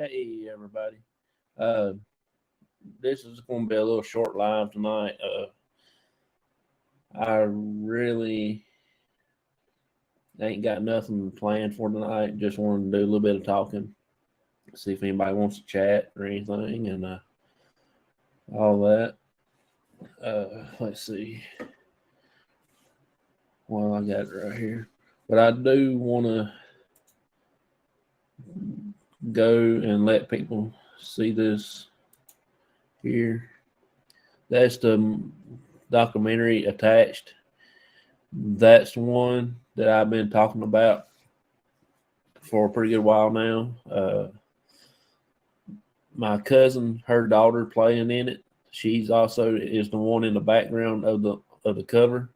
Hey everybody. This is going to be a little short live tonight. I really ain't got nothing planned for tonight. Just wanted to do a little bit of talking, see if anybody wants to chat or anything, and all that. Let's see. Well, I got it right here, but I do want to go and let people see this here. That's the documentary attached. That's the one that I've been talking about for a pretty good while now. My cousin, her daughter playing in it. She's also is the one in the background of the cover.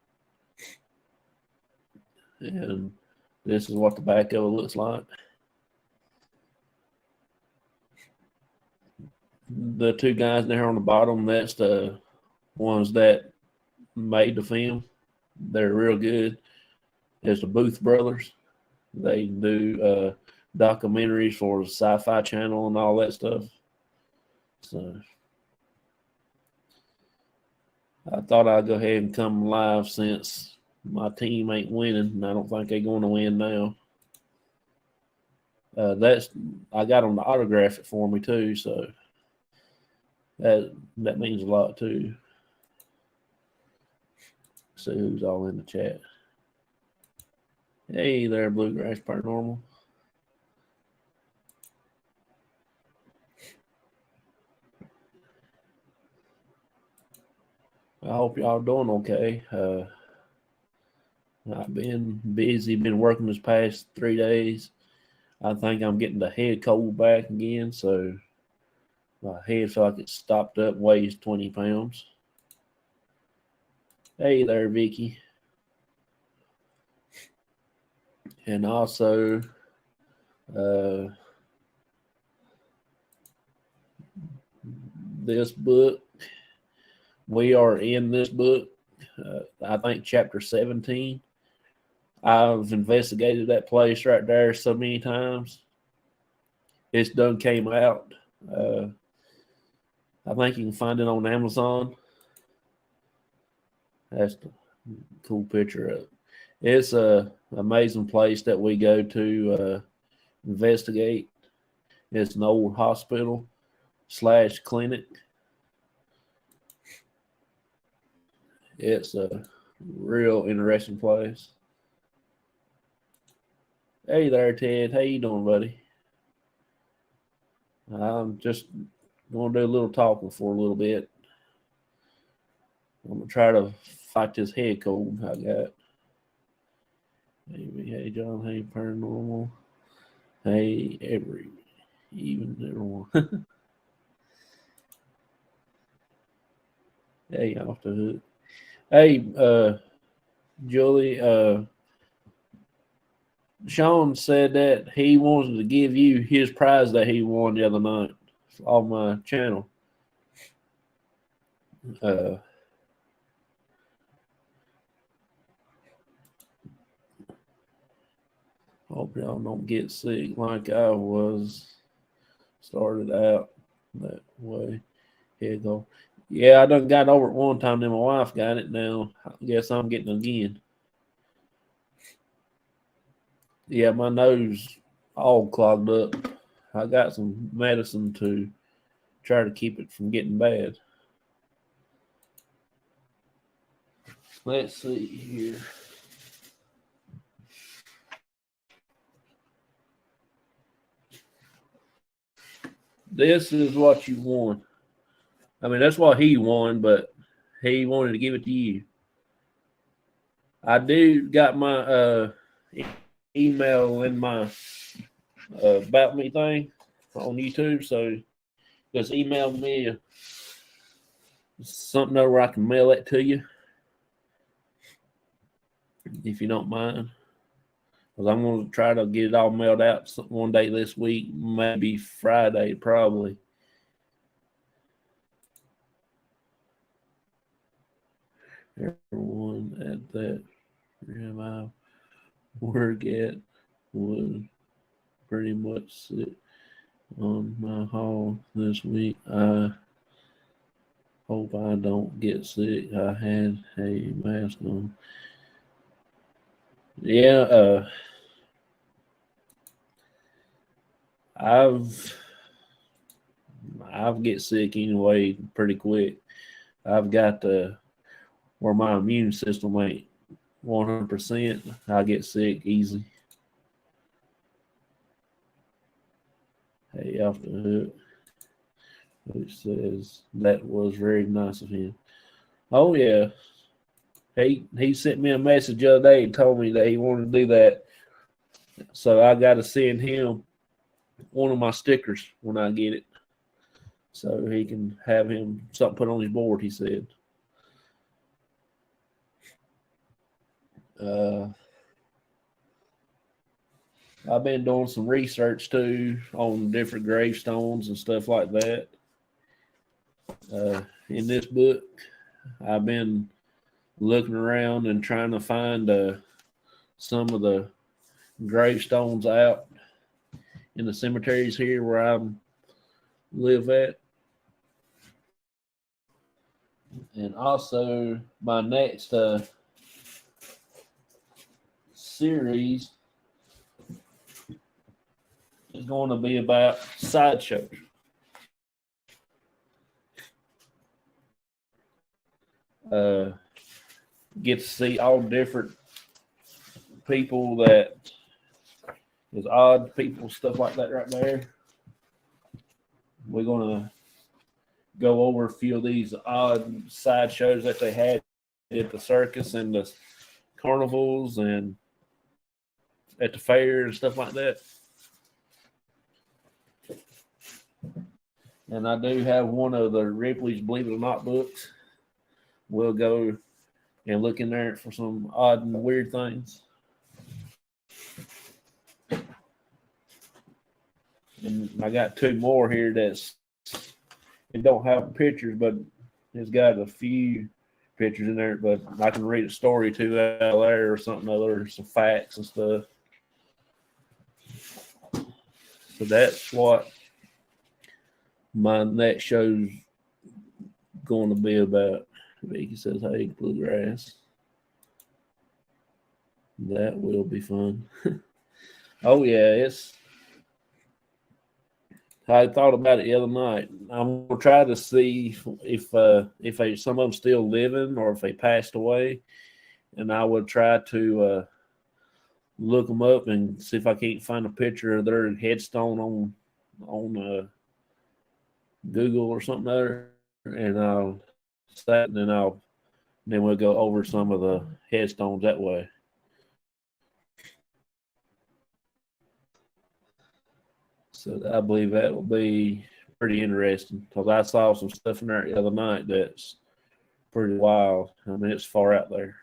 And this is what the back of it looks like. The two guys there on the bottom, that's the ones that made the film. They're real good. It's the Booth brothers. They do documentaries for the Sci-Fi Channel and all that stuff. So I thought I'd go ahead and come live since my team ain't winning, and I don't think they're going to win now. I got them to autograph it for me too, so that means a lot too. See who's all in the chat. Hey there, Bluegrass Paranormal. I hope y'all doing okay. I've been busy, been working this past 3 days. I think I'm getting the head cold back again, so my head felt like it stopped up, weighs 20 pounds. Hey there, Vicky. And also, this book, we are in this book, I think chapter 17. I've investigated that place right there so many times. It's done came out. I think you can find it on Amazon. That's the cool picture of it. It's an amazing place that we go to investigate. It's an old hospital / clinic. It's a real interesting place. Hey there, Ted. How you doing, buddy? I'm just going to do a little talking for a little bit. I'm going to try to fight this head cold I got. Hey, John. Hey, Paranormal. Hey, everyone. Hey, off the hook. Hey, Julie, Sean said that he wanted to give you his prize that he won the other night on my channel. Hope y'all don't get sick like I was. Started out that way. Here you go. Yeah, I done got over it one time, then my wife got it. Now I guess I'm getting it again. Yeah, my nose all clogged up. I got some medicine to try to keep it from getting bad. Let's see here. This is what you won. I mean, that's what he won, but he wanted to give it to you. I do got my email in my about me thing on YouTube, so just email me something over I can mail it to you if you don't mind. Because I'm going to try to get it all mailed out one day this week, maybe Friday, probably. Everyone at that I work at would pretty much sit on my hall this week. I hope I don't get sick. I had a mask on. Yeah, I've get sick anyway pretty quick. I've got where my immune system ain't 100%. I get sick easy. Hey, off the hook, which says that was very nice of him. Oh yeah, he sent me a message the other day and told me that he wanted to do that. So I got to send him one of my stickers when I get it, so he can have him something put on his board. He said. I've been doing some research too on different gravestones and stuff like that. In this book, I've been looking around and trying to find some of the gravestones out in the cemeteries here where I live at. And also, my next series is going to be about sideshows. Get to see all different people that is odd people, stuff like that right there. We're going to go over a few of these odd sideshows that they had at the circus and the carnivals and at the fair and stuff like that. And I do have one of the Ripley's Believe It or Not books. We'll go and look in there for some odd and weird things. And I got two more here that's it don't have pictures, but it's got a few pictures in there. But I can read a story too out there or something other, some facts and stuff. So that's what my next show's going to be about. Vicky says, "Hey, bluegrass." That will be fun. Oh yeah, it's. I thought about it the other night. I'm gonna try to see if some of them still living or if they passed away, and I would try to look them up and see if I can't find a picture of their headstone on Google or something there, and I'll that, and then we'll go over some of the headstones that way. So I believe that will be pretty interesting because I saw some stuff in there the other night that's pretty wild. I mean, it's far out there.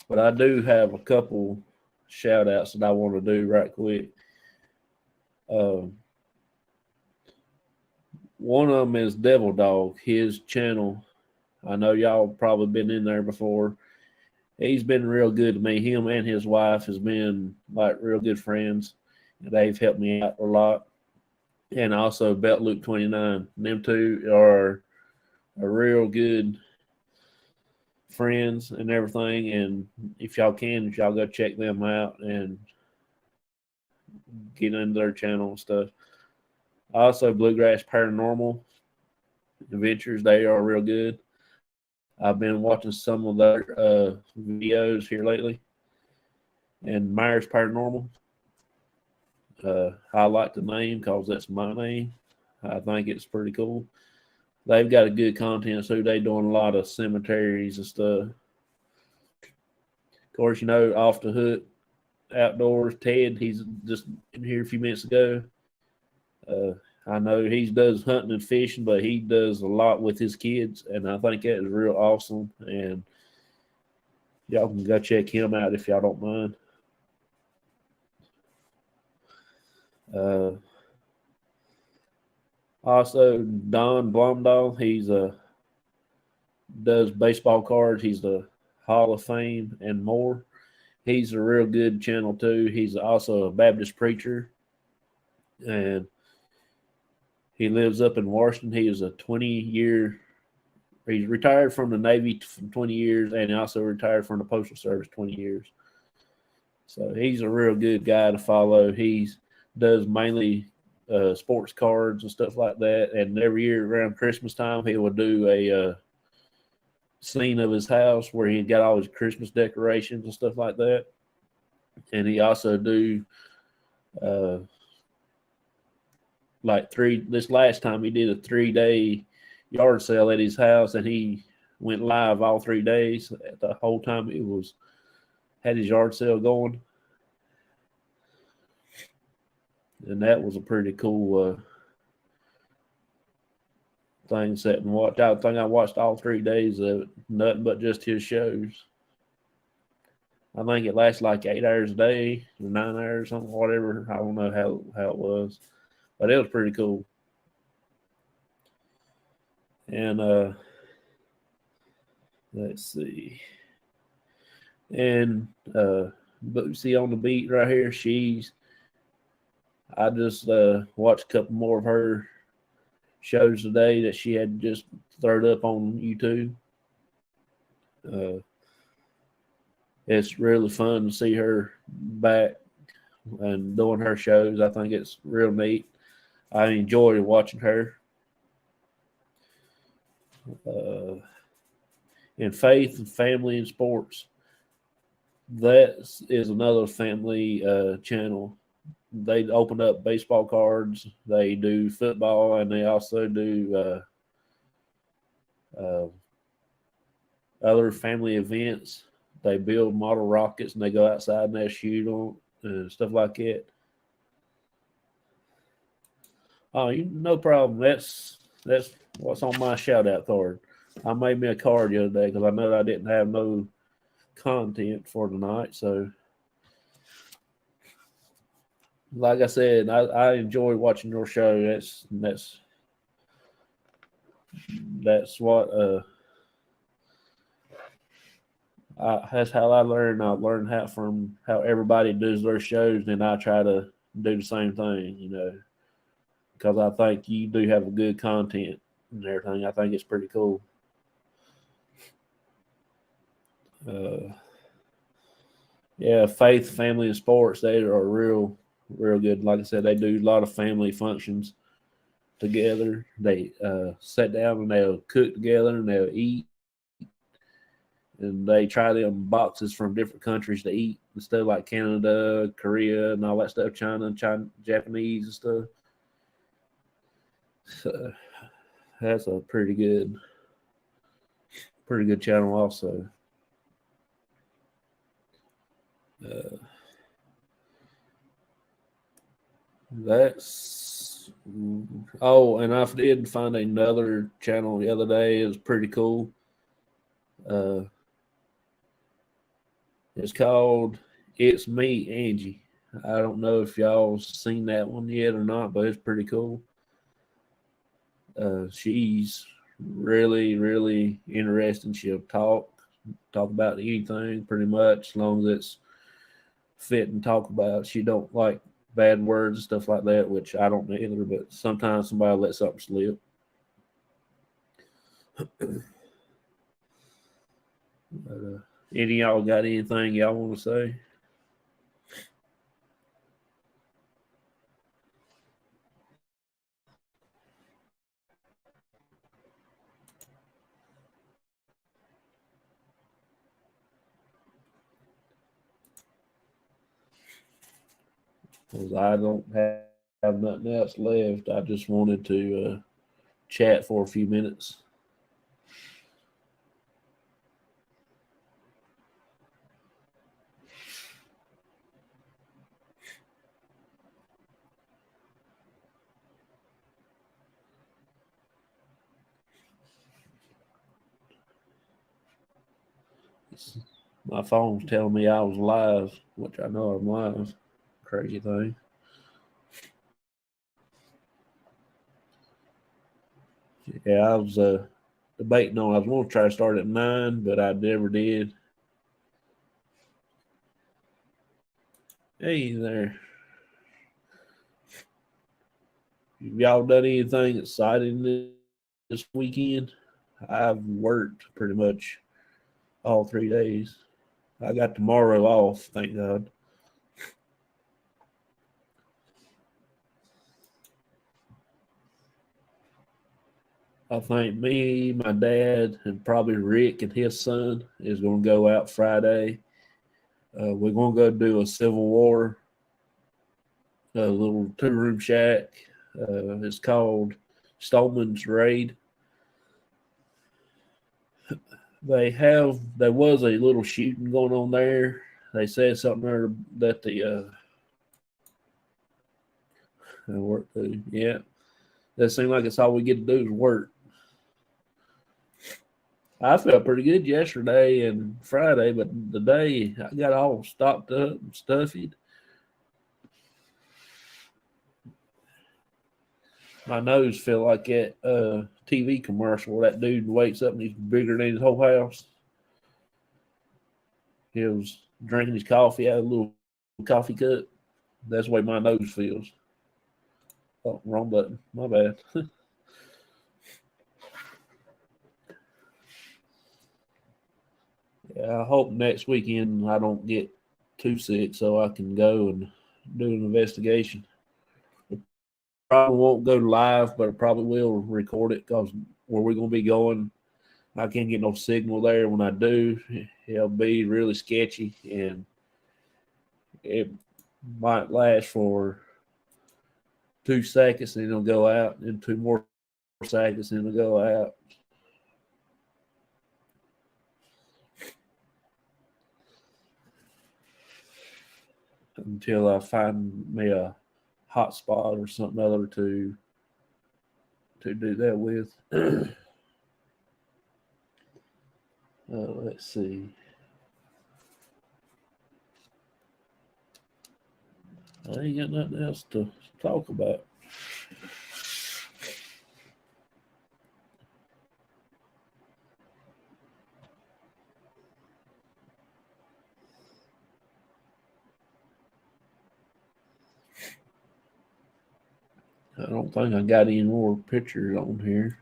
But I do have a couple shout outs that I want to do right quick. One of them is Devil Dog, his channel. I know y'all probably been in there before. He's been real good to me. Him and his wife has been like real good friends. They've helped me out a lot. and also Belt Loop 29. Them two are a real good friends and everything. And if y'all go check them out and get into their channel and stuff. Also, Bluegrass Paranormal Adventures, they are real good. I've been watching some of their videos here lately. And Myers Paranormal, I like the name because that's my name. I think it's pretty cool. They've got a good content, so they're doing a lot of cemeteries and stuff. Of course, Off the Hook Outdoors, Ted, he's just in here a few minutes ago. I know he does hunting and fishing, but he does a lot with his kids, and I think that is real awesome. And y'all can go check him out if y'all don't mind. Also, Don Blomdahl, he's does baseball cards. He's the Hall of Fame and more. He's a real good channel too. He's also a Baptist preacher, and he lives up in Washington. He is a 20-year. He's retired from the Navy for 20 years, and he also retired from the Postal Service 20 years. So he's a real good guy to follow. He does mainly sports cards and stuff like that. And every year around Christmas time, he will do a scene of his house where he got all his Christmas decorations and stuff like that. And he also do this last time he did a 3-day yard sale at his house, and he went live all 3 days. The whole time it had his yard sale going. And that was a pretty cool thing set and watch. I think I watched all 3 days of it, nothing but just his shows. I think it lasts like 8 hours a day or 9 hours, something, whatever. I don't know how it was, but it was pretty cool. And let's see. And Bootsy on the Beat right here, I just watched a couple more of her shows today that she had just thrown up on YouTube. It's really fun to see her back and doing her shows. I think it's real neat. I enjoy watching her. In Faith and Family and Sports, that is another family channel. They open up baseball cards. They do football, and they also do other family events. They build model rockets, and they go outside and they shoot them and stuff like that. Oh, no problem. That's what's on my shout out card. I made me a card the other day because I know I didn't have no content for tonight. So, like I said, I enjoy watching your show. That's what that's how I learn. I learn from how everybody does their shows, and I try to do the same thing. Because I think you do have a good content and everything. I think it's pretty cool. Yeah, Faith, Family, and Sports, they are real good. Like I said, they do a lot of family functions together. They sit down and they'll cook together and they'll eat. And they try them boxes from different countries to eat and stuff like Canada, Korea, and all that stuff, China, Japanese and stuff. So that's a pretty good channel also. And I did find another channel the other day. It was pretty cool. It's called It's Me, Angie. I don't know if y'all seen that one yet or not, but it's pretty cool. She's really, really interesting. She'll talk about anything pretty much, as long as it's fit and talk about. She don't like bad words and stuff like that, which I don't either. But sometimes somebody lets something slip. But, any of y'all got anything y'all want to say? Because I don't have nothing else left. I just wanted to chat for a few minutes. My phone's telling me I was live, which I know I'm live. Crazy thing. Yeah, I was debating on. I was going to try to start at 9, but I never did. Hey there. Have y'all done anything exciting this weekend? I've worked pretty much all 3 days. I got tomorrow off, thank God. I think me, my dad, and probably Rick and his son is going to go out Friday. We're going to go do a Civil War, a little 2-room shack. It's called Stallman's Raid. There was a little shooting going on there. They said something there that the work too. Yeah, that seemed like it's all we get to do is work. I felt pretty good yesterday and Friday, but today I got all stopped up and stuffy. My nose felt like that TV commercial where that dude wakes up and he's bigger than his whole house. He was drinking his coffee out of a little coffee cup. That's the way my nose feels. Oh, wrong button. My bad. Yeah, I hope next weekend I don't get too sick so I can go and do an investigation. Probably won't go live, but I probably will record it because where we're going to be going, I can't get no signal there. When I do, it'll be really sketchy and it might last for 2 seconds and it'll go out, and 2 more seconds and it'll go out. Until I find me a hotspot or something other to do that with. Let's see. I ain't got nothing else to talk about. I don't think I got any more pictures on here.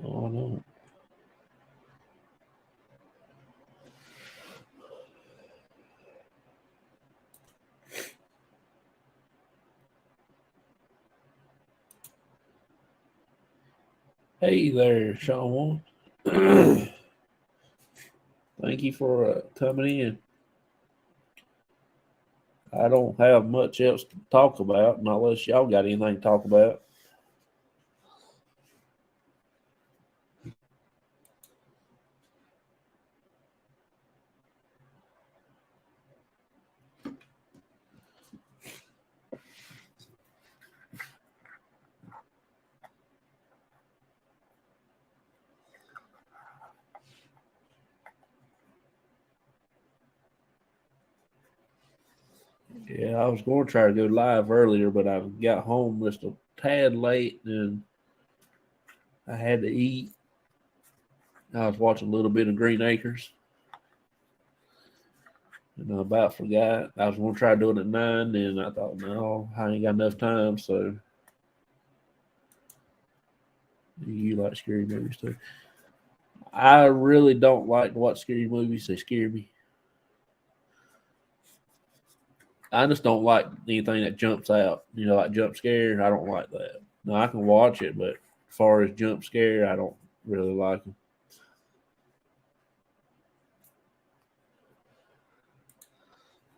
Oh, I don't. Hey there, Sean. Thank you for coming in. I don't have much else to talk about unless y'all got anything to talk about. Yeah, I was going to try to go live earlier, but I got home just a tad late and I had to eat. I was watching a little bit of Green Acres. And I about forgot. I was going to try doing it at 9, and I thought, no, I ain't got enough time. So, you like scary movies too? I really don't like to watch scary movies. They scare me. I just don't like anything that jumps out. Like jump scare. I don't like that. No, I can watch it, but as far as jump scare, I don't really like them.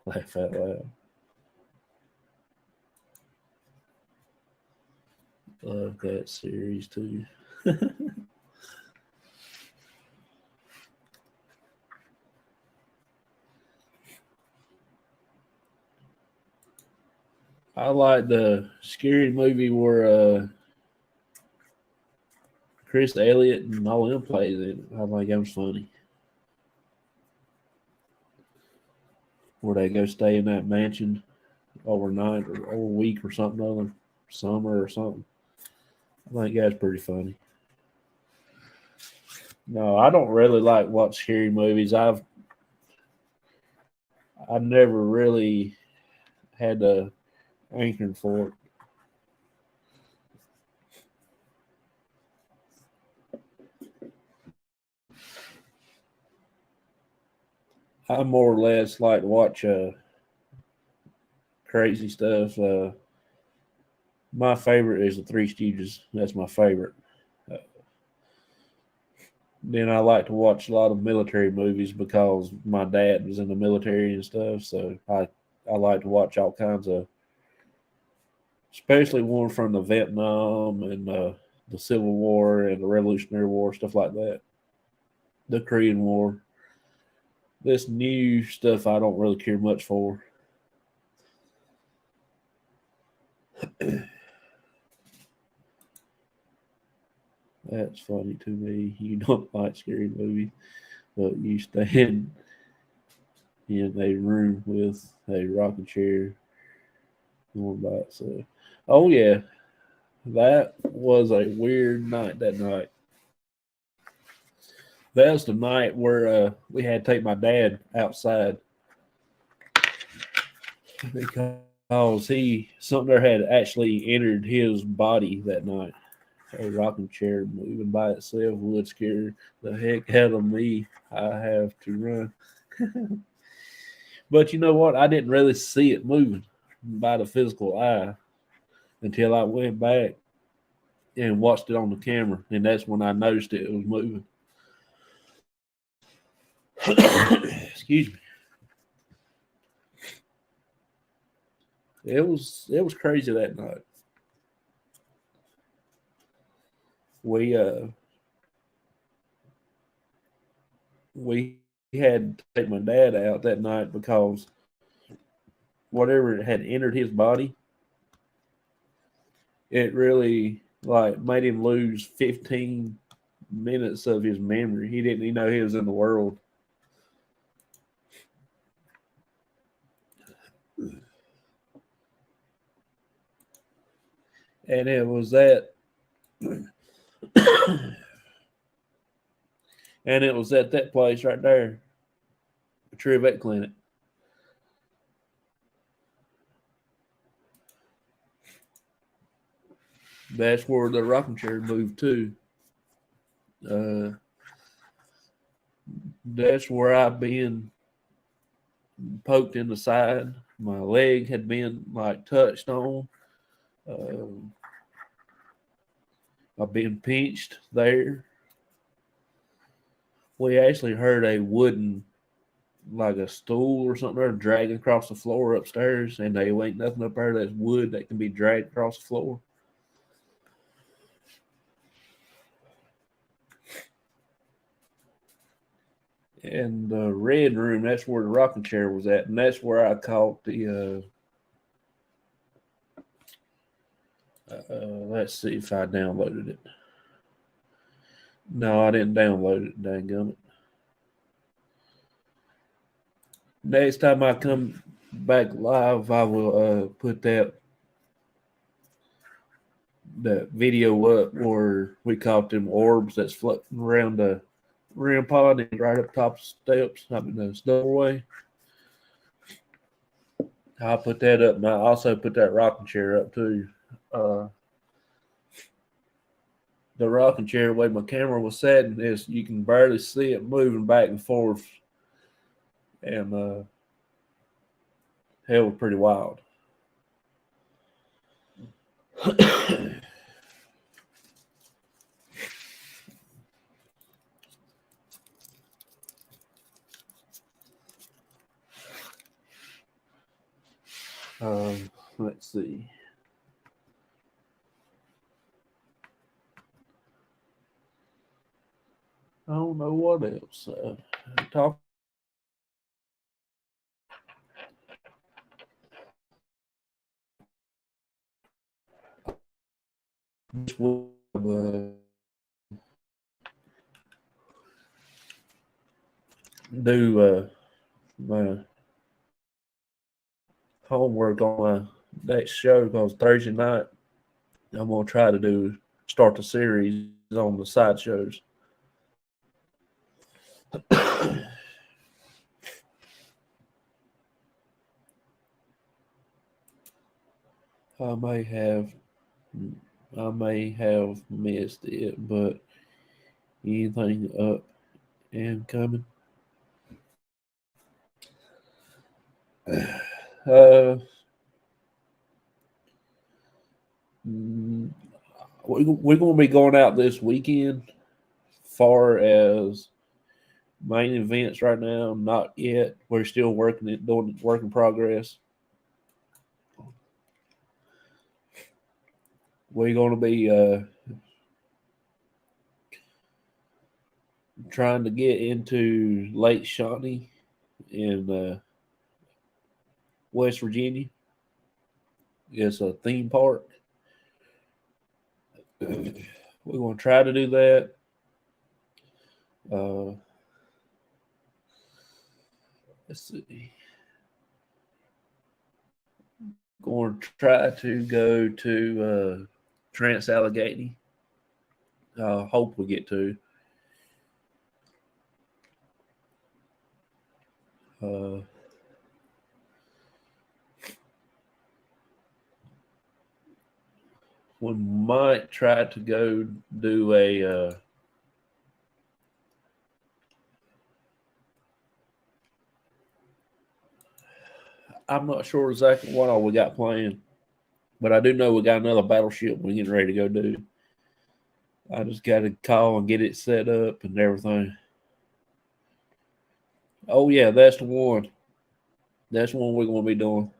Laugh out loud. Love that series too. I like the scary movie where Chris Elliott and all them plays in it. I think that was funny. Where they go stay in that mansion overnight or a week or something other summer or something. I think that's pretty funny. No, I don't really like watch scary movies. I've never really had a anchoring for it. I more or less like to watch crazy stuff. My favorite is the Three Stooges. That's my favorite. Uh, then I like to watch a lot of military movies because my dad was in the military and stuff. So I like to watch all kinds of, especially one from the Vietnam and the Civil War and the Revolutionary War, stuff like that. The Korean War. This new stuff I don't really care much for. That's funny to me. You don't like scary movies, but you stand in a room with a rocking chair going by itself. Oh yeah, that was a weird night that night. That was the night where we had to take my dad outside because something there had actually entered his body that night. A rocking chair moving by itself would scare the heck out of me. I have to run. But you know what? I didn't really see it moving by the physical eye until I went back and watched it on the camera, and that's when I noticed it was moving. Excuse me. It was crazy that night. We we had to take my dad out that night because whatever had entered his body, it really like made him lose 15 minutes of his memory. He didn't even know he was in the world. And it was that and it was at that place right there, the True Vet Clinic. That's where the rocking chair moved to. Uh, that's where I've been poked in the side. My leg had been like touched on. Uh, I've been pinched there. We actually heard a wooden, like a stool or something, there dragging across the floor upstairs, and they ain't nothing up there that's wood that can be dragged across the floor. And the red room, that's where the rocking chair was at, and that's where I caught the. Let's see if I downloaded it. No, I didn't download it. Dang it. Next time I come back live, I will put that video up where we caught them orbs that's floating around the rim pond and right up top of steps, I mean the doorway. I put that up, and I also put that rocking chair up too. Uh, the rocking chair, the way my camera was setting, is you can barely see it moving back and forth, and hell was pretty wild. Let's see. I don't know what else. Talk. Do my homework on my next show because Thursday night I'm gonna try to start the series on the side shows. I may have I may have missed it, but anything up and coming? Uh, we're going to be going out this weekend. Far as main events right now, not yet. We're still working it, doing work in progress. We're going to be trying to get into Lake Shawnee in West Virginia. It's a theme park. We're going to try to do that. Let's see. Going to try to go to Trans Allegheny. Hope we get to. We might try to go do a I'm not sure exactly what all we got planned, but I do know we got another battleship we're getting ready to go do. I just got to call and get it set up and everything. Oh yeah, that's the one. That's the one we're going to be doing.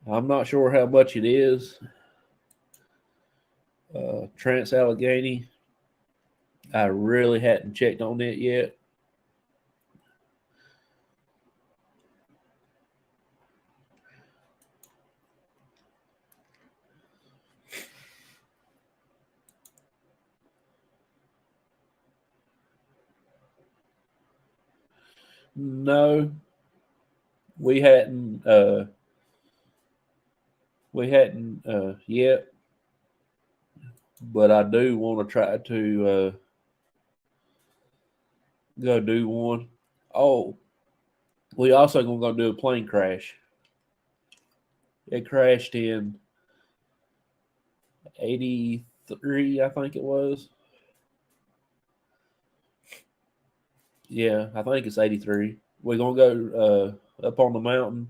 I'm not sure how much it is. Trans Allegheny. I really hadn't checked on it yet. No, we hadn't. We hadn't yet, but I do want to try to go do one. Oh, we also gonna go do a plane crash. It crashed in '83, I think it was. Yeah, I think it's '83. We're gonna go up on the mountain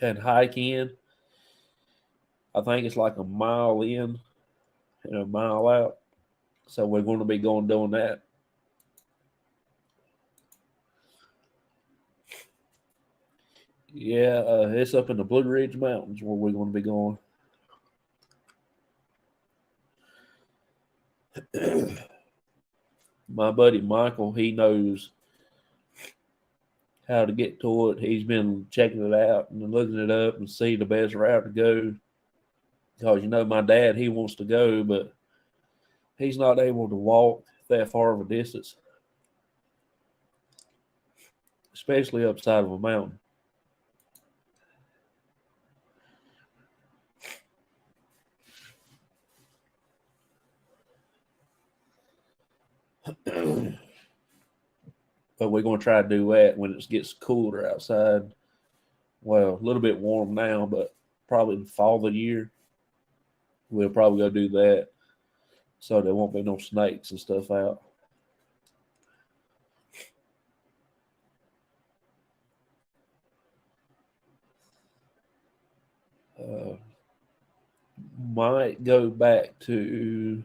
and hike in. I think it's like a mile in and a mile out. So we're going to be going doing that. Yeah, it's up in the Blue Ridge Mountains where we're going to be going. My buddy Michael, he knows how to get to it. He's been checking it out and looking it up and see the best route to go. Because my dad, he wants to go, but he's not able to walk that far of a distance. especially upside of a mountain. But we're going to try to do that when it gets cooler outside. Well, a little bit warm now, but probably in the fall of the year, we'll probably go do that so there won't be no snakes and stuff out. Might go back to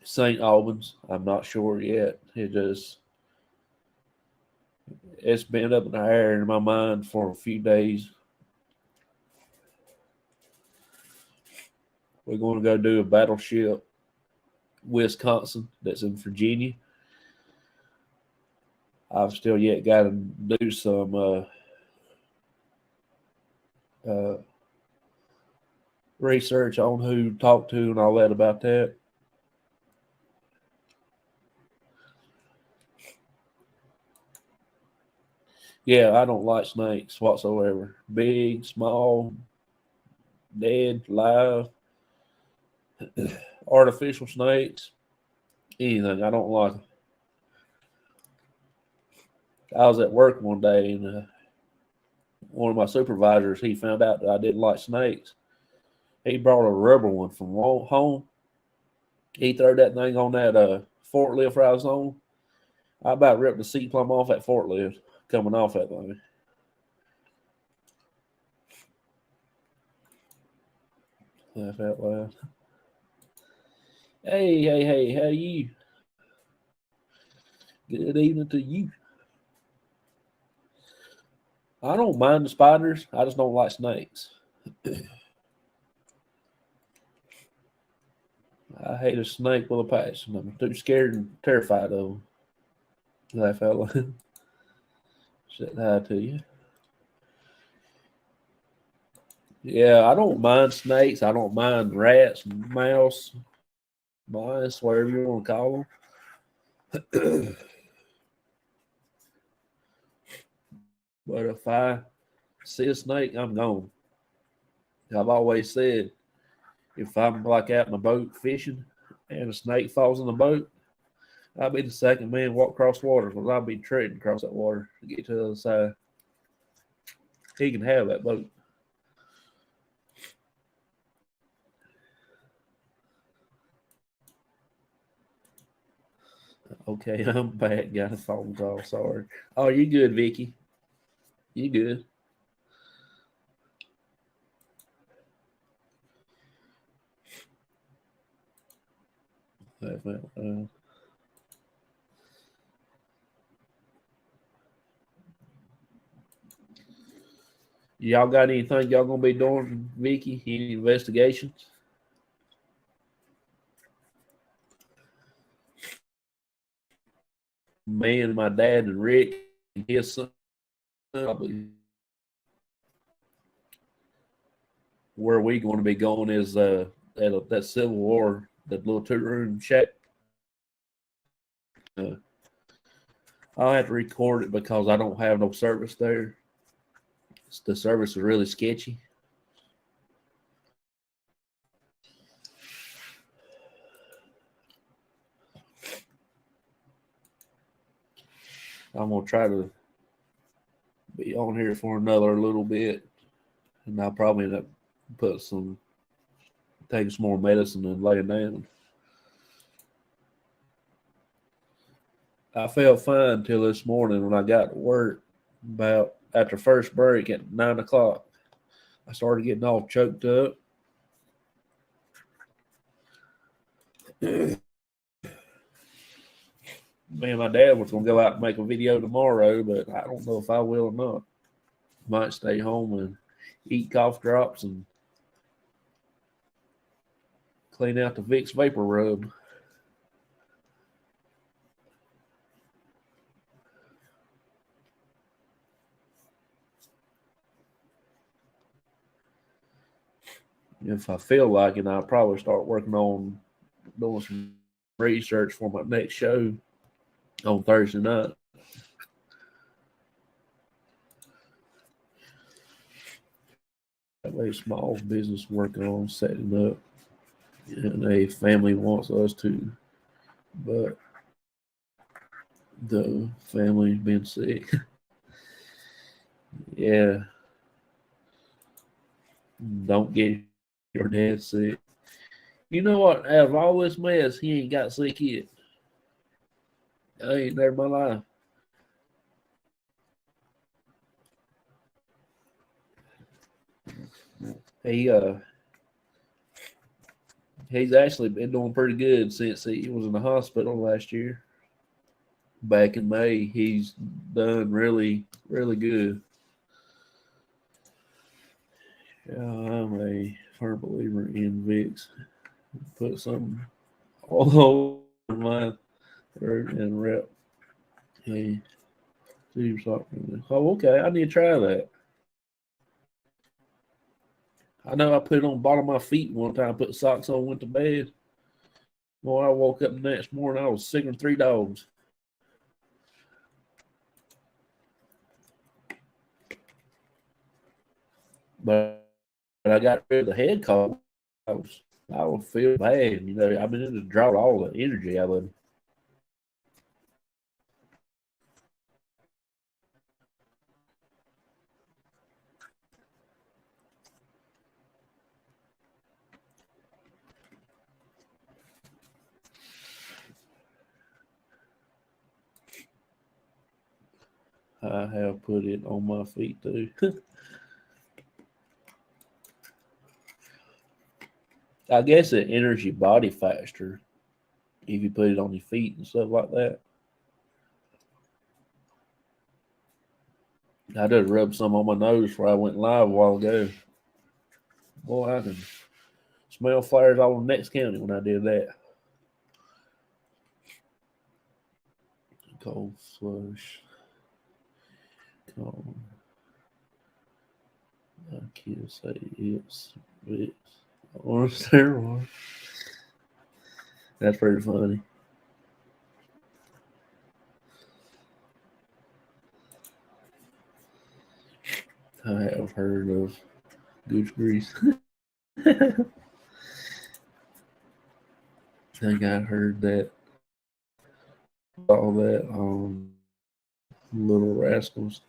St. Albans. I'm not sure yet. It's been up in the air in my mind for a few days. We're going to go do a battleship Wisconsin that's in Virginia. I've still yet got to do some research on who to talk to and all that about that. Yeah, I don't like snakes whatsoever. Big, small, dead, live, artificial snakes, anything. I don't like them. I was at work one day and one of my supervisors, he found out that I didn't like snakes. He brought a rubber one from home. He threw that thing on that forklift I was on. I about ripped the seat plumb off that forklift coming off that thing. Laugh out loud. Hey, how you? Good evening to you. I don't mind the spiders. I just don't like snakes. I hate a snake with a passion. I'm too scared and terrified of them. Laugh out loud. Said hi to you. Yeah, I don't mind snakes. I don't mind rats, mouse, mice, whatever you want to call them. But if I see a snake, I'm gone. I've always said, if I'm like out in a boat fishing and a snake falls in the boat, I'll be the second man walk across water because I'll be treading across that water to get to the other side. He can have that boat. Okay, I'm back. Got a phone call. Sorry. Oh, you good, Vicky? You good? Y'all got anything y'all gonna be doing, Vicky? Any investigations? Me and my dad and Rick and his son probably where we going to be going is that Civil War, that little 2-room shack. I'll have to record it because I don't have no service there. The service is really sketchy. I'm gonna try to be on here for another little bit, and I'll probably end up taking some more medicine and laying down. I felt fine until this morning when I got to work. About after first break at 9 o'clock, I started getting all choked up. Me and my dad was gonna go out and make a video tomorrow, but I don't know if I will or not. Might stay home and eat cough drops and clean out the Vicks vapor rub. If I feel like it, I'll probably start working on doing some research for my next show. on Thursday night. Have a small business working on setting up, and a family wants us to, but the family's been sick. Yeah, don't get your dad sick. You know what? Out of all this mess, he ain't got sick yet. I ain't never in my life. He he's actually been doing pretty good since he was in the hospital last year. Back in May, he's done really good. Yeah, I'm a firm believer in Vicks. Put some all over my throat and rep. Hey, do something. Oh, okay. I need to try that. I know I put it on the bottom of my feet one time, put socks on, went to bed. Well, I woke up the next morning, I was sicker than three dogs. But I got rid of the head cold. I would feel bad. You know, I've been in to draw all the energy out of it. I have put it on my feet too. I guess it enters your body faster if you put it on your feet and stuff like that. I just rubbed some on my nose before I went live a while ago. Boy, I can smell fires all in the next county when I did that. Cold flush. Cold. I can't say it's or steroid. That's pretty funny. I have heard of goose grease. I think I heard that all that on Little Rascals.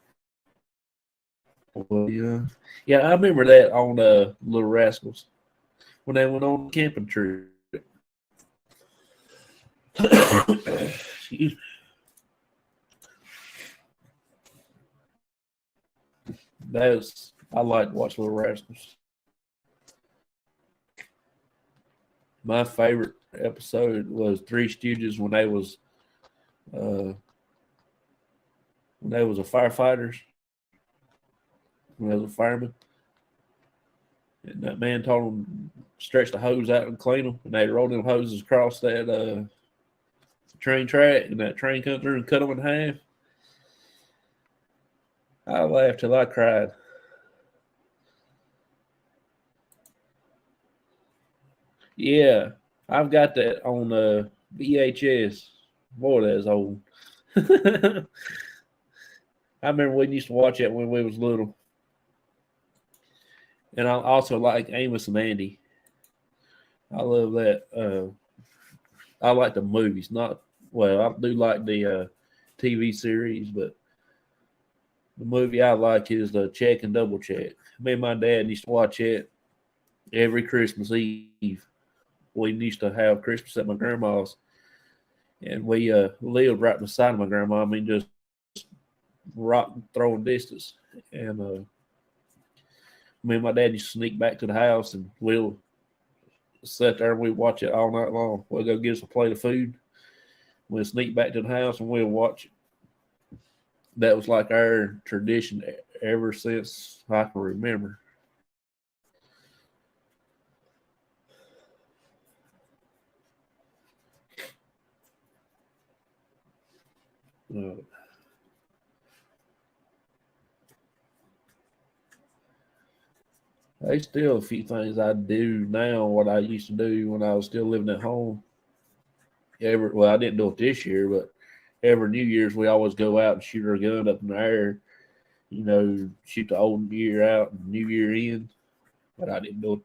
Well, yeah, I remember that on Little Rascals when they went on the camping trip. Excuse me. That's I like to watch Little Rascals. My favorite episode was Three Stooges uh, when they was a firefighters, when they was a fireman, and that man told them stretch the hose out and clean them, and they rolled them hoses across that train track, and that train come through and cut them in half. I laughed till I cried. Yeah, I've got that on VHS. Boy, that's old. I remember we used to watch it when we was little. And I also like Amos and Andy. I love that. I like the movies, not well. I do like the TV series, but the movie I like is the Check and Double Check. Me and my dad used to watch it every Christmas Eve. We used to have Christmas at my grandma's, and we lived right beside my grandma. I mean, just rock throwing distance. And me and my dad used to sneak back to the house, and we'll sit there and we watch it all night long. We'll go get us a plate of food. We'll sneak back to the house and we'll watch it. That was like our tradition ever since I can remember. Uh, there's still a few things I do now what I used to do when I was still living at home. Well, I didn't do it this year, but every New Year's we always go out and shoot our gun up in the air, shoot the old year out and New Year in. But I didn't do it.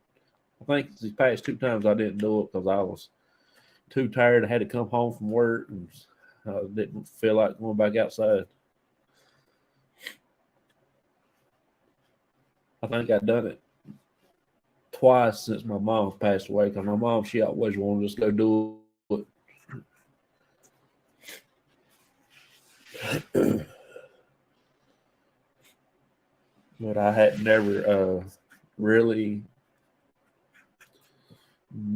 I think these past 2 times I didn't do it because I was too tired. I had to come home from work and I didn't feel like going back outside. I think I've done it twice since my mom passed away because my mom, she always wanted us to go do it. But I had never really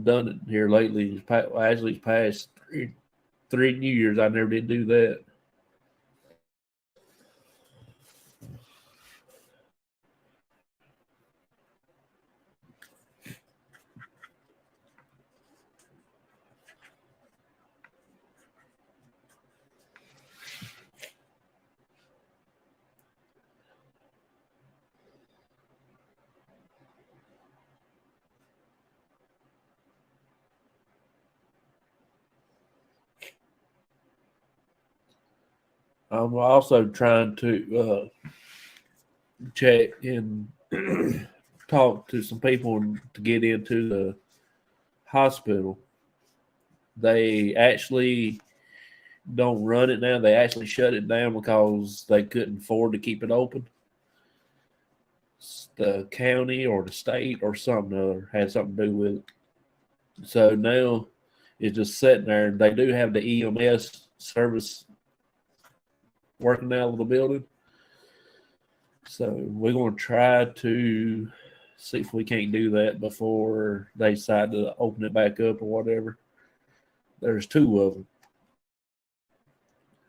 done it here lately. Actually, past three New Years, I never did do that. I'm also trying to check and talk to some people to get into the hospital. They actually don't run it now. They actually shut it down because they couldn't afford to keep it open. The county or the state or something other had something to do with it. So now it's just sitting there. They do have the EMS service working out of the building. So we're going to try to see if we can't do that before they decide to open it back up or whatever. There's 2 of them.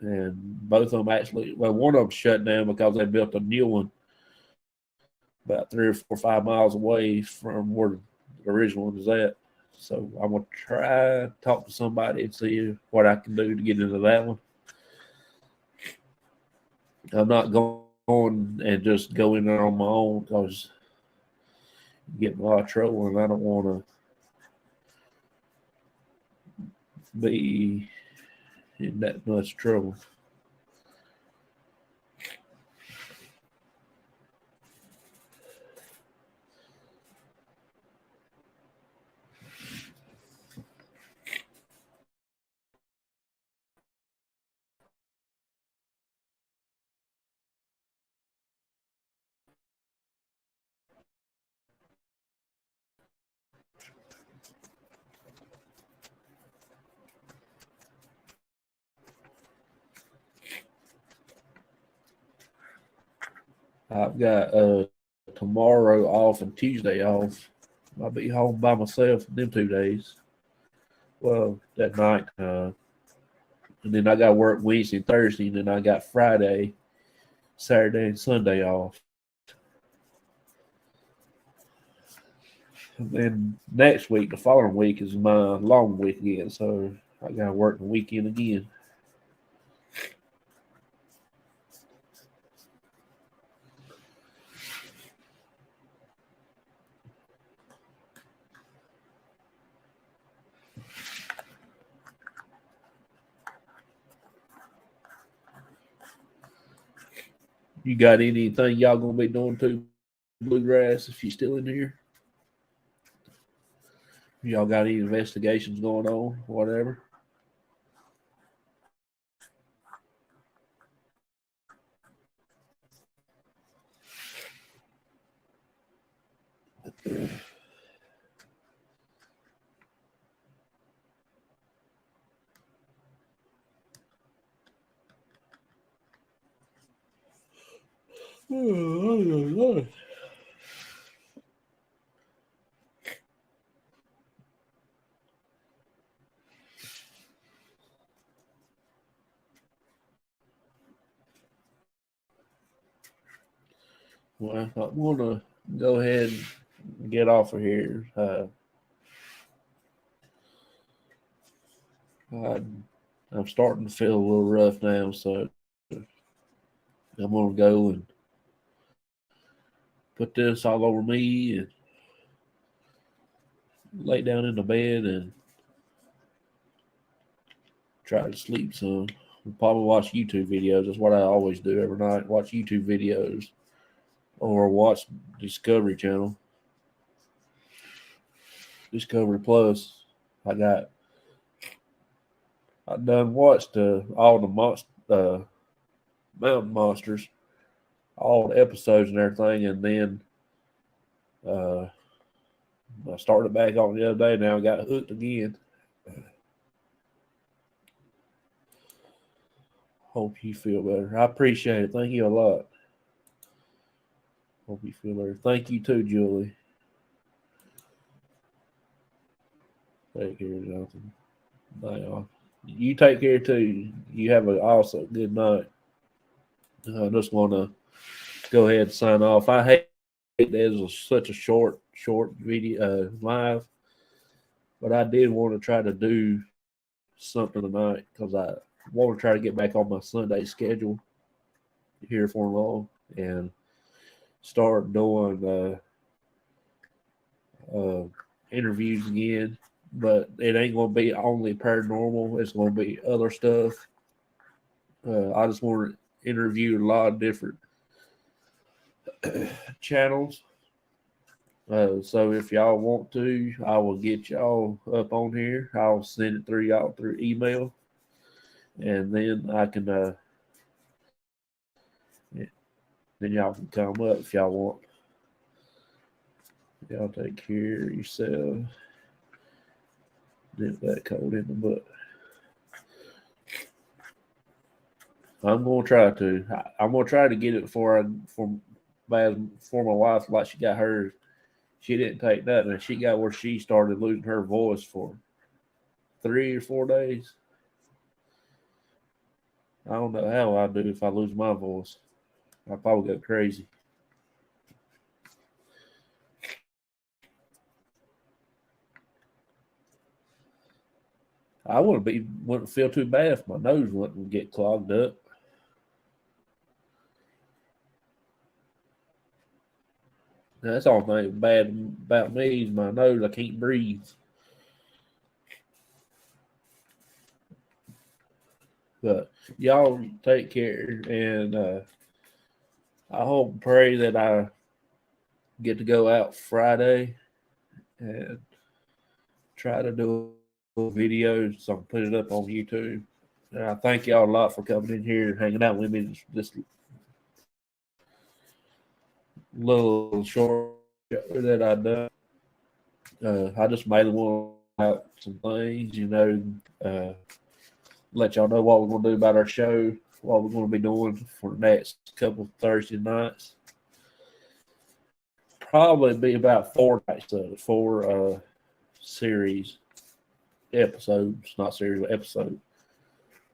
And both of them actually, well, one of them shut down because they built a new one about 3 or 4 or 5 miles away from where the original one was at. So I'm going to try to talk to somebody and see what I can do to get into that one. I'm not going and just go in there on my own because I get in a lot of trouble and I don't want to be in that much trouble. I've got tomorrow off and Tuesday off. I'll be home by myself them 2 days. Well, that night. And then I got work Wednesday and Thursday, and then I got Friday, Saturday, and Sunday off. And then next week, the following week, is my long weekend, so I got to work the weekend again. You got anything y'all gonna be doing to Bluegrass if you still in here? Y'all got any investigations going on, whatever? Well, I'm gonna go ahead and get off of here. I'm starting to feel a little rough now, so I'm gonna go and put this all over me and lay down in the bed and try to sleep some. Probably watch YouTube videos. That's what I always do every night. Watch YouTube videos or watch Discovery Channel. Discovery Plus. I done watched all the mountain monsters, all the episodes and everything, and then I started back on the other day. Now I got hooked again. Hope you feel better. I appreciate it. Thank you a lot. Hope you feel better. Thank you too, Julie. Take care, Jonathan. Night off. You take care too. You have an awesome good night. I just want to go ahead and sign off. I hate that it was such a short video live, but I did want to try to do something tonight because I want to try to get back on my Sunday schedule here for long and start doing interviews again. But it ain't going to be only paranormal. It's going to be other stuff. I just want to interview a lot of different channels. So if y'all want to, I will get y'all up on here. I'll send it through y'all through email. And then I can then y'all can come up if y'all want. Y'all take care of yourself. Nip that cold in the butt. I'm gonna try to. I'm gonna try to get it for my wife, like she got hers. She didn't take that, and she got where she started losing her voice for 3 or 4 days. I don't know how I do if I lose my voice. I'll probably go crazy. I wouldn't feel too bad if my nose wouldn't get clogged up. That's all thing bad about me is my nose. I can't breathe. But y'all take care, and I hope and pray that I get to go out Friday and try to do videos so I can put it up on YouTube. And I thank y'all a lot for coming in here and hanging out with me this little short show that I done. I just made one out some things, let y'all know what we're going to do about our show, what we're going to be doing for the next couple of Thursday nights. Probably be about 4 nights, 4 series episodes, not series, but episodes.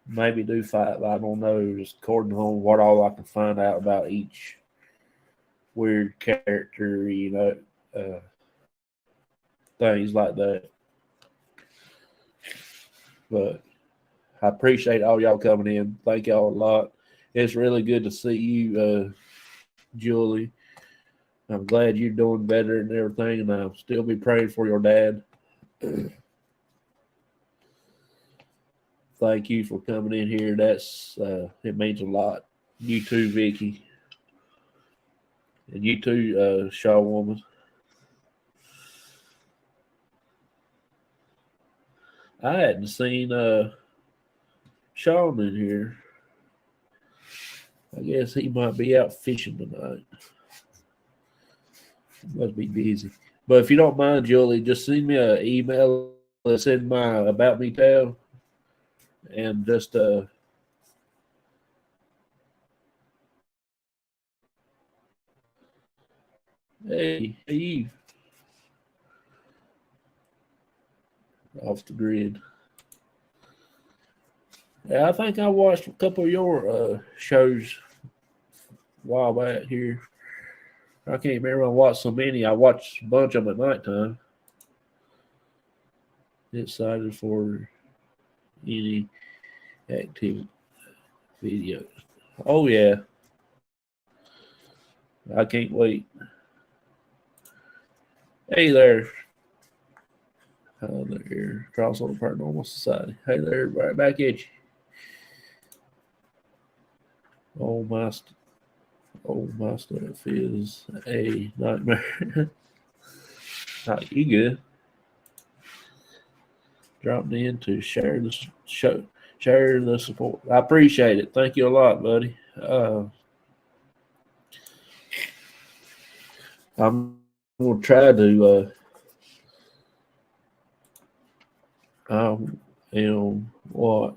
Maybe do 5. I don't know, just according to what all I can find out about each weird character, things like that. But I appreciate all y'all coming in. Thank y'all a lot. It's really good to see you, Julie. I'm glad you're doing better and everything, and I'll still be praying for your dad. Thank you for coming in here. That's it means a lot. You too, Vicky. And you too, Shaw Woman. I hadn't seen Sean in here. I guess he might be out fishing tonight. He must be busy. But if you don't mind, Julie, just send me an email. Send my About Me tab. And just hey, Eve. Off the grid. Yeah, I think I watched a couple of your shows a while back here. I can't remember I watched so many. I watched a bunch of them at nighttime. Excited for any active videos. Oh yeah. I can't wait. Hey there. Hello there. Crossover Paranormal Society. Hey there, right back at you. All my stuff is a nightmare. You good? Dropped in to share the show, share the support. I appreciate it. Thank you a lot, buddy. I'm gonna try to. I am what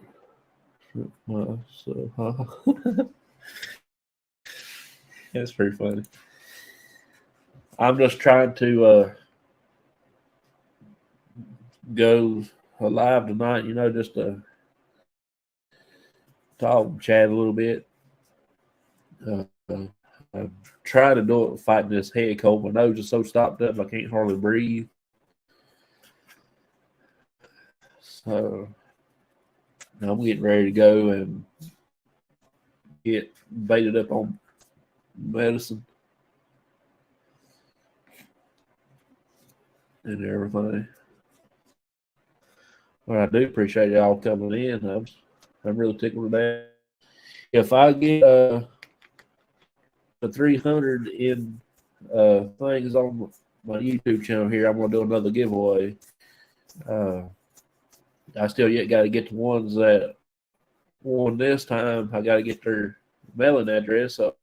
myself. Huh? That's pretty funny. I'm just trying to go live tonight. Just to talk and chat a little bit. Uh, I'm trying to do it fighting this head cold. My nose is so stopped up I can't hardly breathe. So I'm getting ready to go and get baited up on medicine and everything. Well, I do appreciate y'all coming in. I'm really tickled to that. If I get the 300 in things on my YouTube channel here, I'm gonna do another giveaway. I still yet got to get the ones that won this time. I got to get their mailing address up.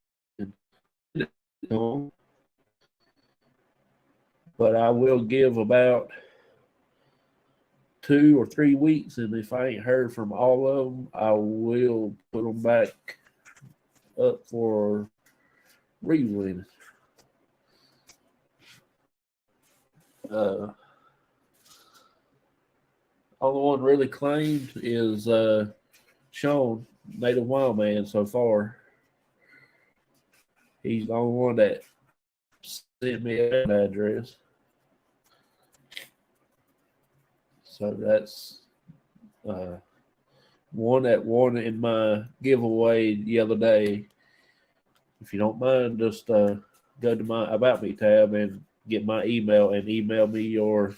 But I will give about 2 or 3 weeks, and if I ain't heard from all of them, I will put them back up for re-winning. Only one really claimed is Sean, Native Wild Man, so far. He's the only one that sent me an address. So that's one that won in my giveaway the other day. If you don't mind, just go to my About Me tab and get my email and email me your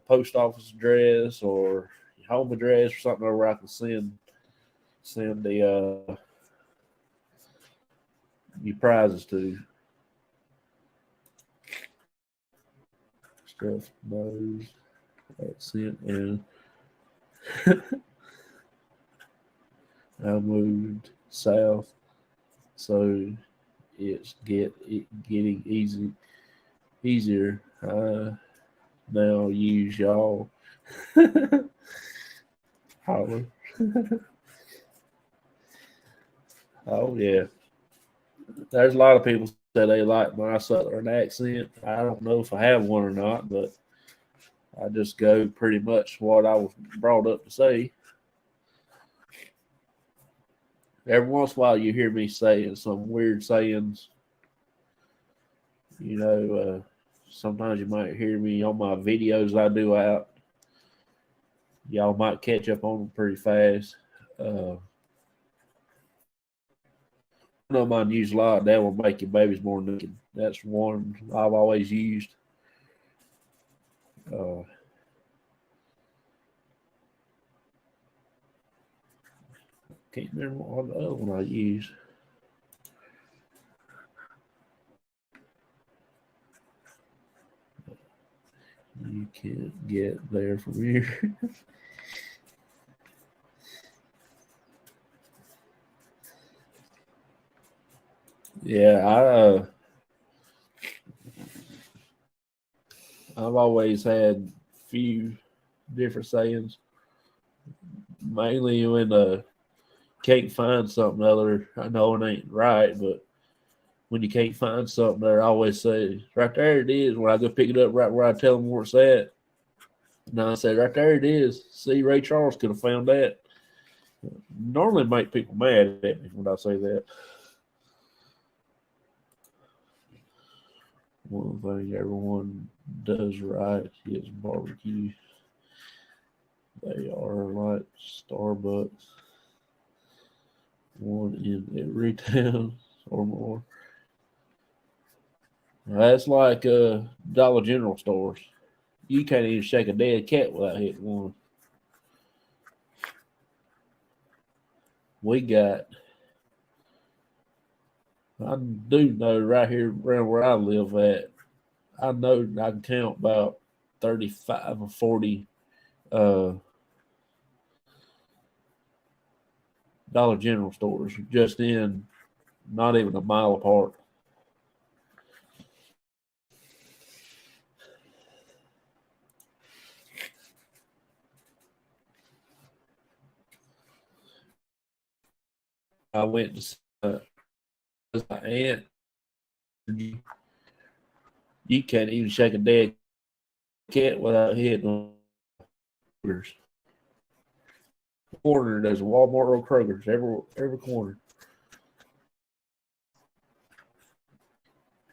post office address or home address or something over I can send the your prizes to. Stuff nose accent and I moved south, so it's getting easier. Now use y'all. Holler. Oh yeah. There's a lot of people say they like my southern accent. I don't know if I have one or not, but I just go pretty much what I was brought up to say. Every once in a while, you hear me saying some weird sayings. Sometimes you might hear me on my videos I do out. Y'all might catch up on them pretty fast. One of mine use a lot. That will make your babies more naked. That's one I've always used. Can't remember what the other one I used. You can't get there from here. Yeah, I've always had few different sayings. Mainly when can't find something other. I know it ain't right, but when you can't find something there, I always say, right there it is. When I go pick it up right where I tell them where it's at. And I say, right there it is. See, Ray Charles could have found that. Normally make people mad at me when I say that. One thing everyone does right is barbecue. They are like Starbucks. One in every town or more. That's like Dollar General stores. You can't even shake a dead cat without hitting one. We got I do know right here around where I live at, I know I can count about 35 or 40 uh, Dollar General stores just in not even a mile apart. I went to see my aunt. You can't even shake a dead cat without hitting Kroger's. Corner, there's a Walmart or Kroger's every corner.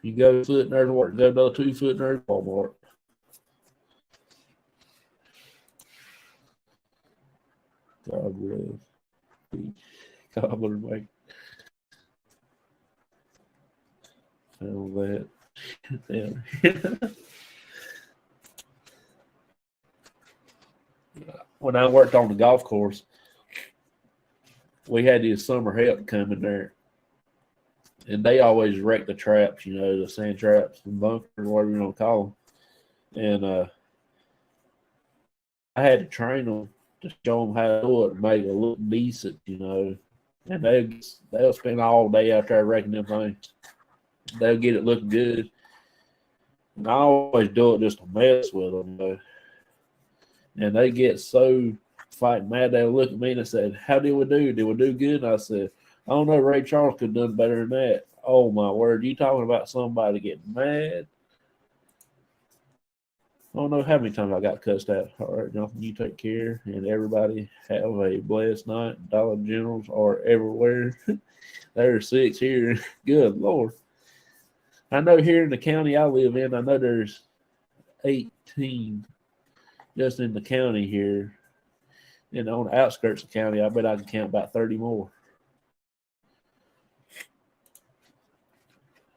You go a foot and there's Walmart. Go another 2 foot and there's Walmart. God bless. Cobbler make found that. When I worked on the golf course, we had this summer help come in there, and they always wreck the traps, the sand traps, the bunkers, whatever you want to call them. And I had to train them to show them how to do it and make it look decent. And they'll spend all day out there wrecking them things. They'll get it looking good. And I always do it just to mess with them. And they get so fighting mad. They'll look at me and they said, "How did we do? Did we do good?" And I said, "I don't know. Ray Charles could have done better than that." Oh my word! You talking about somebody getting mad? I don't know how many times I got cussed out. All right, Jonathan, you take care, and everybody have a blessed night. Dollar Generals are everywhere. There's 6 here. Good Lord. I know here in the county I live in, I know there's 18 just in the county here. And on the outskirts of the county, I bet I can count about 30 more.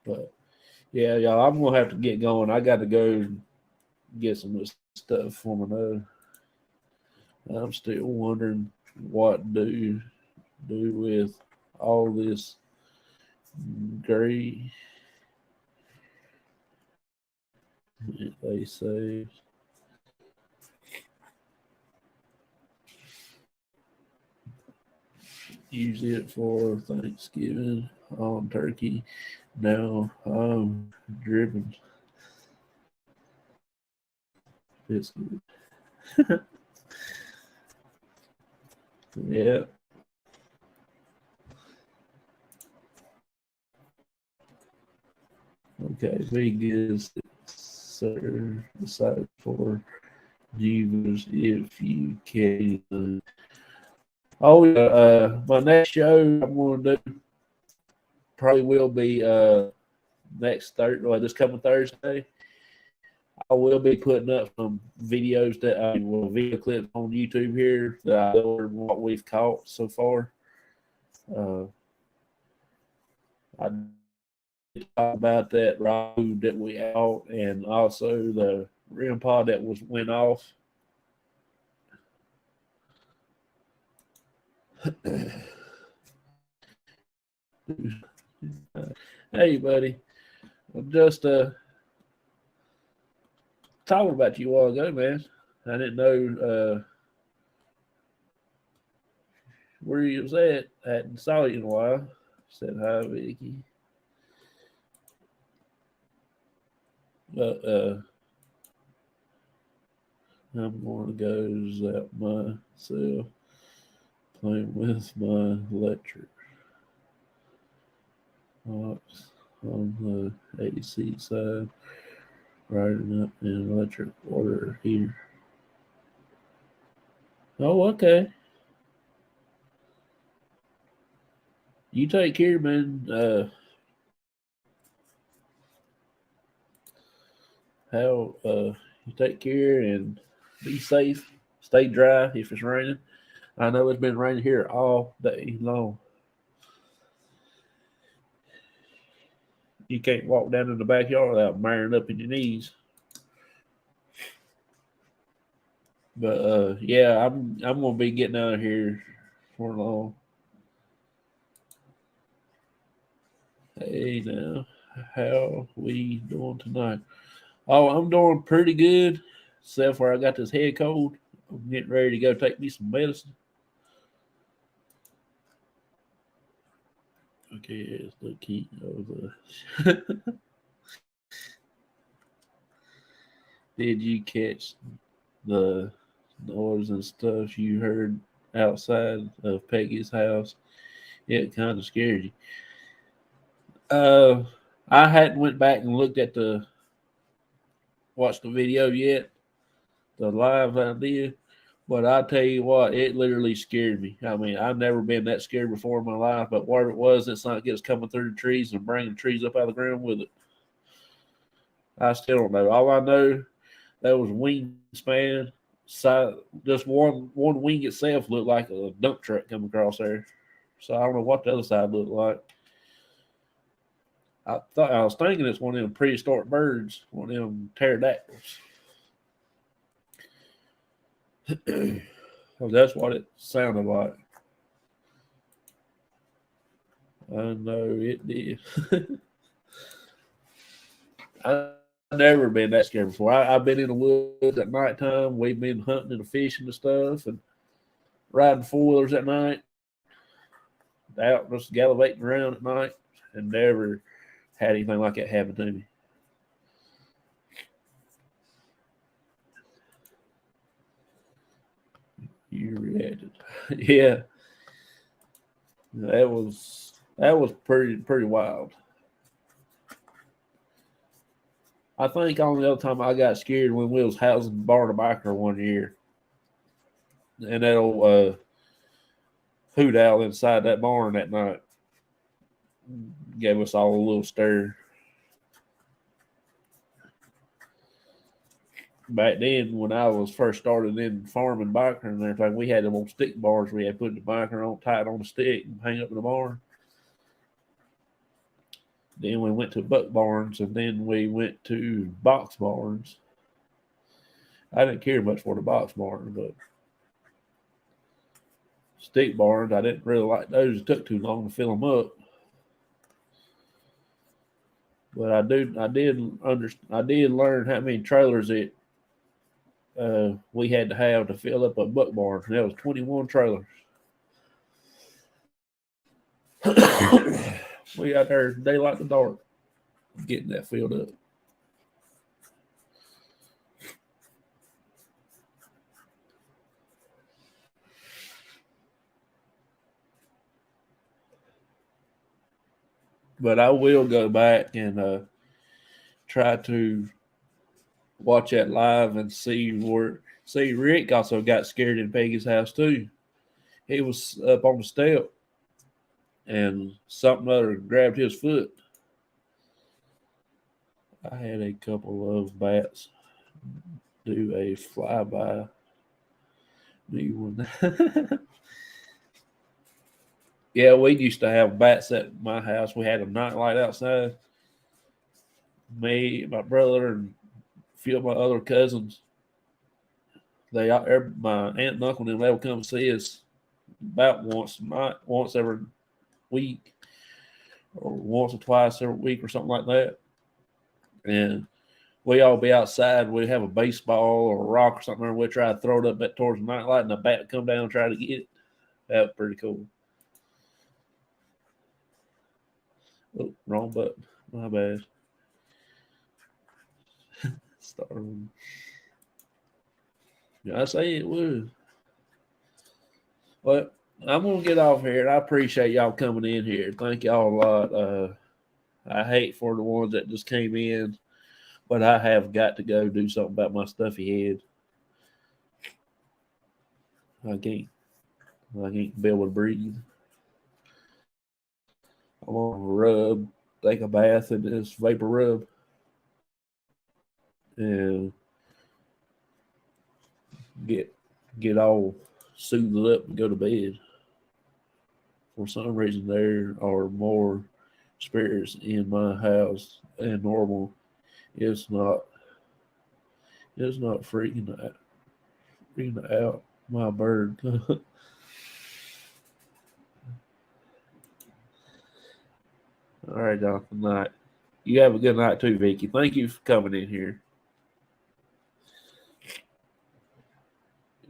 But yeah, y'all, I'm gonna have to get going. I got to go get some of this stuff for my nose. I'm still wondering what do with all this gray. They say use it for Thanksgiving on turkey. Now I'm dripping. It's good. Yeah. Okay. Vegan sir decide for divas if you can. Oh yeah. My next show I'm gonna do probably will be next Thursday, well, this coming Thursday. I will be putting up some videos video clips on YouTube here that I learned what we've caught so far. I talk about that road that we out, and also the rim pod that went off. Hey, buddy, I'm just talking about you a while ago, man. I didn't know where you was at. I hadn't saw you in a while. Said hi, Vicky. But I'm going to go zap myself playing with my electric box on the AC side, riding up an electric water heater. Oh, okay. You take care, man. You take care and be safe. Stay dry if it's raining. I know it's been raining here all day long. You can't walk down in the backyard without marrying up in your knees. But yeah, I'm gonna be getting out of here for long. Hey now, how we doing tonight? Oh, I'm doing pretty good. Except for I got this head cold. I'm getting ready to go take me some medicine. Okay, here's the key over. Did you catch the noise and stuff you heard outside of Peggy's house? It kind of scared you. Uh, I hadn't went back and looked at the watched the video yet, the live I did. But I tell you what, it literally scared me. I mean, I've never been that scared before in my life. But what it was, it's like it's coming through the trees and bringing trees up out of the ground with it. I still don't know. All I know, that was wingspan. Side, just one wing itself looked like a dump truck coming across there. So I don't know what the other side looked like. I was thinking it's one of them prehistoric birds, one of them pterodactyls. Well, that's what it sounded like. I know it did. I've never been that scared before. I've been in the woods at nighttime. We've been hunting and fishing and stuff, and riding four wheelers at night, out just gallivanting around at night, and never had anything like that happen to me. You reacted, yeah. That was pretty wild. I think only other time I got scared when we was housing Barnabiker one year, and that old hoot owl inside that barn that night gave us all a little stir. Back then, when I was first started in farming biker and everything, we had them old stick bars we had put the biker on tied on the stick and hang up in the barn. Then we went to buck barns, and then we went to box barns. I didn't care much for the box barn, but stick barns, I didn't really like those. It took too long to fill them up. But I did learn how many trailers we had to have to fill up a buck barn. And that was 21 trailers. We out there daylight to dark getting that filled up. But I will go back and try to watch that live and see Rick also got scared in Peggy's house too. He was up on the step and something other grabbed his foot. I had a couple of bats do a flyby. Me one. Yeah, we used to have bats at my house. We had a nightlight outside. Me, my brother, and a few of my other cousins. My aunt and uncle and them, they would come see us about once every week, or once or twice every week, or something like that. And we all be outside. We'd have a baseball or a rock or something, and we'd try to throw it up back towards the nightlight, and the bat would come down and try to get it. That was pretty cool. Oh, wrong button. My bad. Started. Yeah, I say it was. Well, I'm gonna get off here, and I appreciate y'all coming in here. Thank y'all a lot. I hate for the ones that just came in, but I have got to go do something about my stuffy head. I can't. I can't be able to breathe. I want to take a bath in this vapor rub, and get get all soothed up and go to bed. For some reason, there are more spirits in my house than normal. It's not. It's not freaking out my bird. All right, Jonathan. Night. You have a good night too, Vicky. Thank you for coming in here.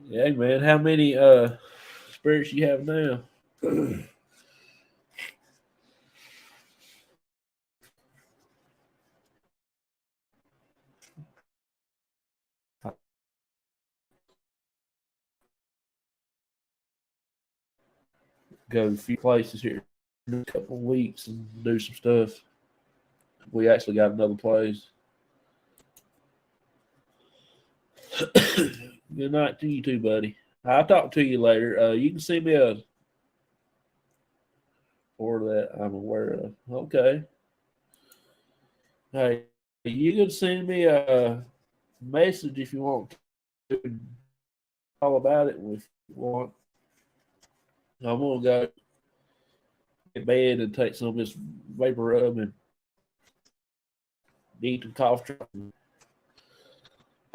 Yeah, man. How many spirits you have now? Go to a few places here in a couple of weeks and do some stuff. We actually got another place. Good night to you too, buddy. I'll talk to you later. You can send me a order that I'm aware of. Okay. Hey, you can send me a message if you want to all about it if you want. I'm gonna go get bed and take some of this vapor rub and eat the cough drop.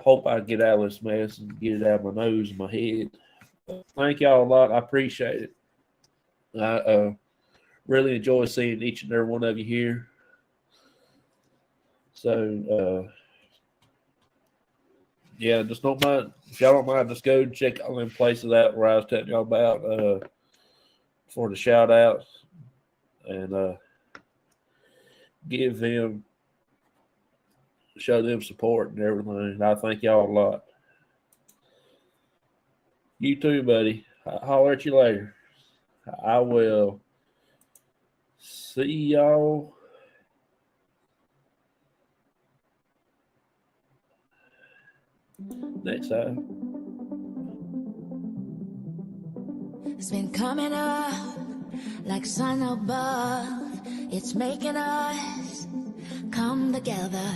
Hope I get out of this mess and get it out of my nose and my head. Thank y'all a lot. I appreciate it. I really enjoy seeing each and every one of you here. So, yeah, just don't mind. If y'all don't mind, just go check all them places out where I was telling y'all about for the shout outs and show them support and everything. I thank y'all a lot. You too, buddy. I'll holler at you later. I will see y'all next time. It's been coming up like sun above. It's making us come together.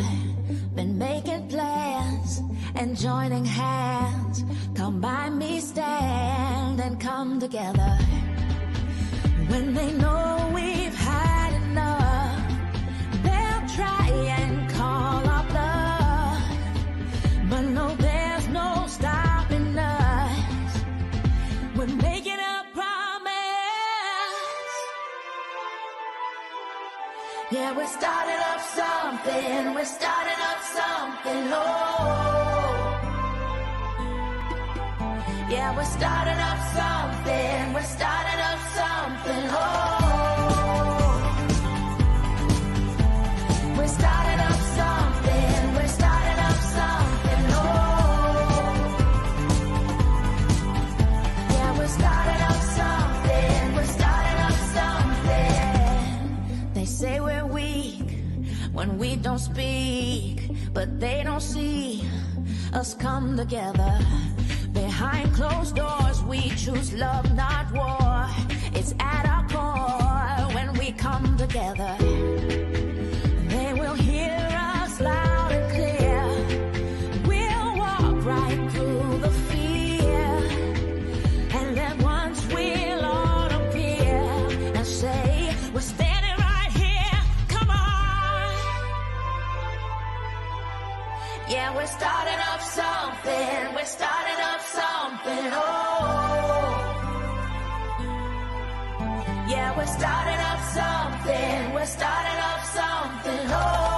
Been making plans and joining hands. Come by me, stand and come together. When they know we've had enough, they'll try and call our bluff. But no, there's no stopping us. We're making a promise. Yeah, we're starting up something. We're starting up something. Oh, yeah, we're starting up something. We're starting up something. Oh, we're starting up something. We're starting up something. Oh, yeah, we're starting up something. We're starting up something. They say we're weak when we don't speak, but they don't see us come together. Behind closed doors, we choose love, not war. It's at our core when we come together. They will hear us loud and clear. We'll walk right through the fear, and then once we'll all appear and say, we're standing right here, come on. Yeah, we're starting up something. We're starting up something. Oh, yeah, we're starting up something. We're starting up something. Oh.